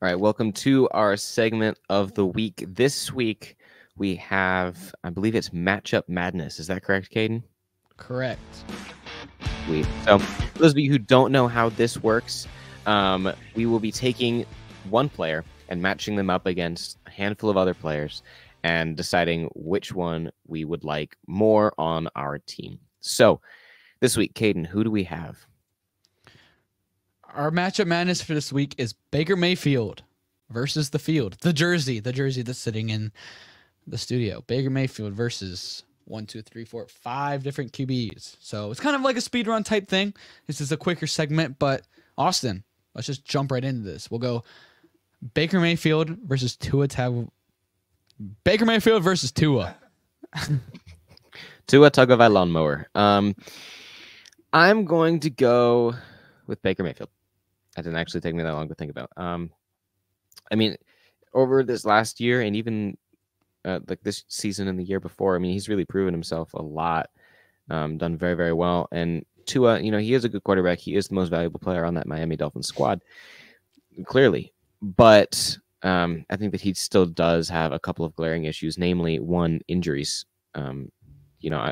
All right, welcome to our segment of the week. This week we have, I believe it's Matchup Madness. Is that correct, Kadin? Correct. Sweet. So, for those of you who don't know how this works, we will be taking one player and matching them up against a handful of other players and deciding which one we would like more on our team. So, this week, Kadin, who do we have? Our matchup madness for this week is Baker Mayfield versus the field. The jersey that's sitting in the studio. Baker Mayfield versus 5 different QBs. So it's kind of like a speed run type thing. This is a quicker segment, but Austin, let's just jump right into this. We'll go Baker Mayfield versus Tua. Baker Mayfield versus Tua. Tua Tagovailoa lawnmower. I'm going to go with Baker Mayfield. That didn't actually take me that long to think about. I mean, over this last year and even like this season and the year before, I mean, he's really proven himself a lot. Done very, very well. And Tua, he is a good quarterback. He is the most valuable player on that Miami Dolphins squad, clearly. But I think that he still does have a couple of glaring issues, namely one, injuries.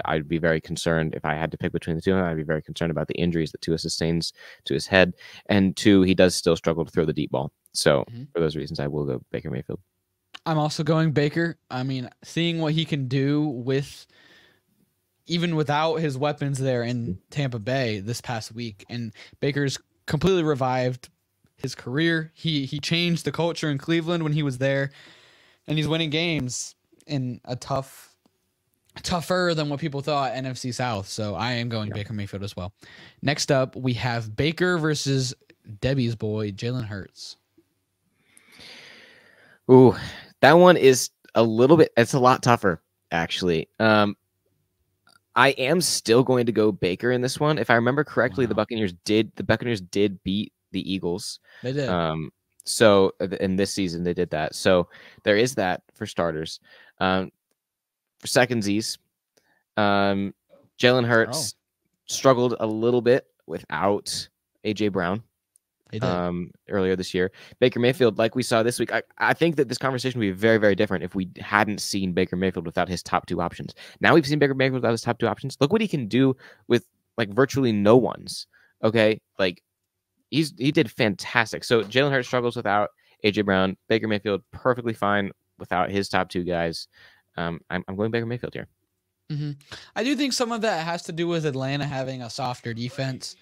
I'd be very concerned if I had to pick between the two. I'd be very concerned about the injuries that Tua sustains to his head. And two, he does still struggle to throw the deep ball. So for those reasons, I will go Baker Mayfield. I'm also going Baker. I mean, seeing what he can do even without his weapons there in Tampa Bay this past week, and Baker's completely revived his career. He changed the culture in Cleveland when he was there, and he's winning games in a tougher than what people thought NFC South. So I am going Baker Mayfield as well. Next up, we have Baker versus Debbie's boy, Jalen Hurts. Ooh, that one is it's a lot tougher, actually. I am still going to go Baker in this one. If I remember correctly, the Buccaneers did beat the Eagles. They did. So in this season they did that. So there is that for starters. For secondsies, Jalen Hurts struggled a little bit without AJ Brown earlier this year. Baker Mayfield, like we saw this week, I think that this conversation would be very, very different if we hadn't seen Baker Mayfield without his top two options. Now we've seen Baker Mayfield without his top two options. Look what he can do with like virtually no ones. Okay, like he did fantastic. So Jalen Hurts struggles without AJ Brown. Baker Mayfield perfectly fine without his top two guys. I'm going Baker Mayfield here. I do think some of that has to do with Atlanta having a softer defense,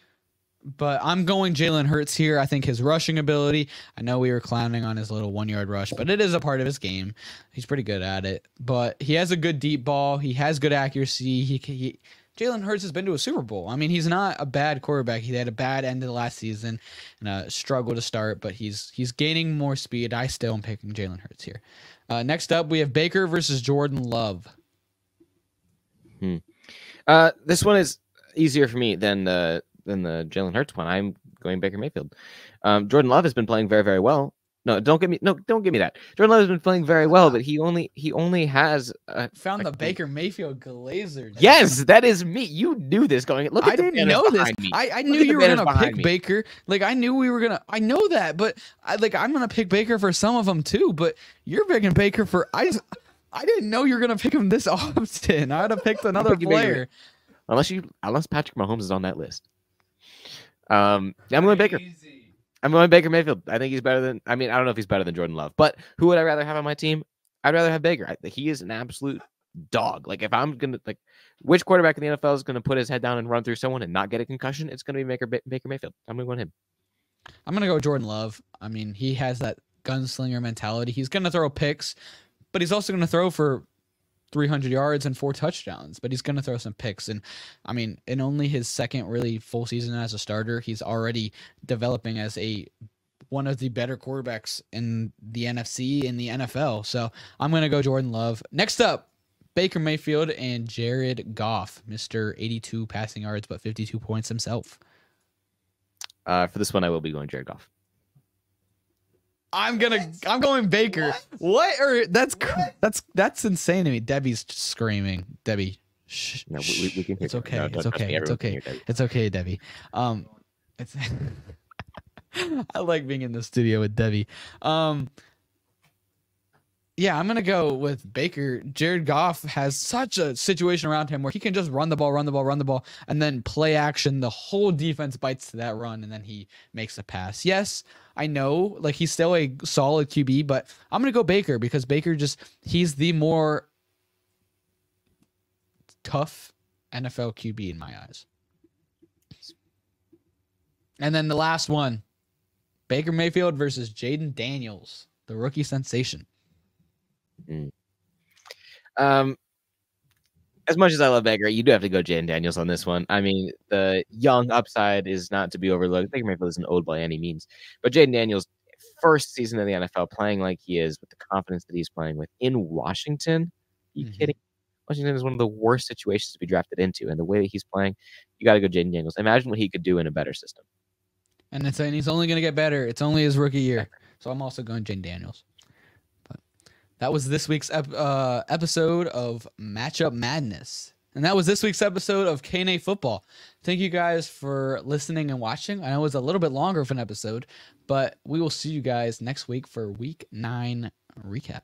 but I'm going Jalen Hurts here. I think his rushing ability, I know we were clowning on his little 1-yard rush, but it is a part of his game. He's pretty good at it, but he has a good deep ball. He has good accuracy. Jalen Hurts has been to a Super Bowl. I mean, he's not a bad quarterback. He had a bad end of the last season and a struggle to start, but he's gaining more speed. I still am picking Jalen Hurts here. Next up, we have Baker versus Jordan Love. This one is easier for me than the Jalen Hurts one. I'm going Baker Mayfield. Jordan Love has been playing very, very well. Don't give me that. Jordan Love has been playing very well, but he only has found the Baker Mayfield glazer. Yes, that is me. You knew this going. Look, I didn't know this. I knew you were gonna pick Baker. Like I knew we were gonna. I know that, but I'm gonna pick Baker for some of them too. But you're picking Baker for I didn't know you were gonna pick him this often. I would have picked another player. Unless Patrick Mahomes is on that list. I'm going Baker. I'm going Baker Mayfield. I think he's better than. I mean, I don't know if he's better than Jordan Love, but who would I rather have on my team? I'd rather have Baker. He is an absolute dog. Like if I'm gonna which quarterback in the NFL is gonna put his head down and run through someone and not get a concussion? It's gonna be Baker Mayfield. I'm gonna go with him. I'm gonna go with Jordan Love. I mean, he has that gunslinger mentality. He's gonna throw picks, but he's also gonna throw for 300 yards and 4 touchdowns, but he's going to throw some picks. And I mean, in only his second really full season as a starter, he's already developing as one of the better quarterbacks in the NFC in the NFL. So I'm going to go Jordan Love. Next up, Baker Mayfield and Jared Goff, Mr. 82 passing yards, but 52 points himself. For this one, I will be going Jared Goff. I'm going Baker. What? Or that's insane to me. Debbie's screaming. Debbie, shh. No, we can hear. It's okay. No, it's okay. It's okay. It's okay, Debbie. It's I like being in the studio with Debbie. Yeah, I'm gonna go with Baker. Jared Goff has such a situation around him where he can just run the ball, run the ball, run the ball, and then play action. The whole defense bites to that run, and then he makes a pass. Yes, I know, like he's still a solid QB, but I'm gonna go Baker because Baker he's the more tough NFL QB in my eyes. And then the last one, Baker Mayfield versus Jaden Daniels, the rookie sensation. As much as I love Baker, you do have to go Jaden Daniels on this one. I mean, the young upside is not to be overlooked. Baker Mayfield isn't old by any means, but Jaden Daniels' first season in the NFL, playing like he is, with the confidence that he's playing with in Washington. Are you kidding? Washington is one of the worst situations to be drafted into, and the way that he's playing, you got to go Jaden Daniels. Imagine what he could do in a better system. And he's only going to get better. It's only his rookie year. So I'm also going Jaden Daniels. But that was this week's episode of Matchup Madness. And that was this week's episode of KNA Football. Thank you guys for listening and watching. I know it was a little bit longer of an episode, but we will see you guys next week for Week 9 recap.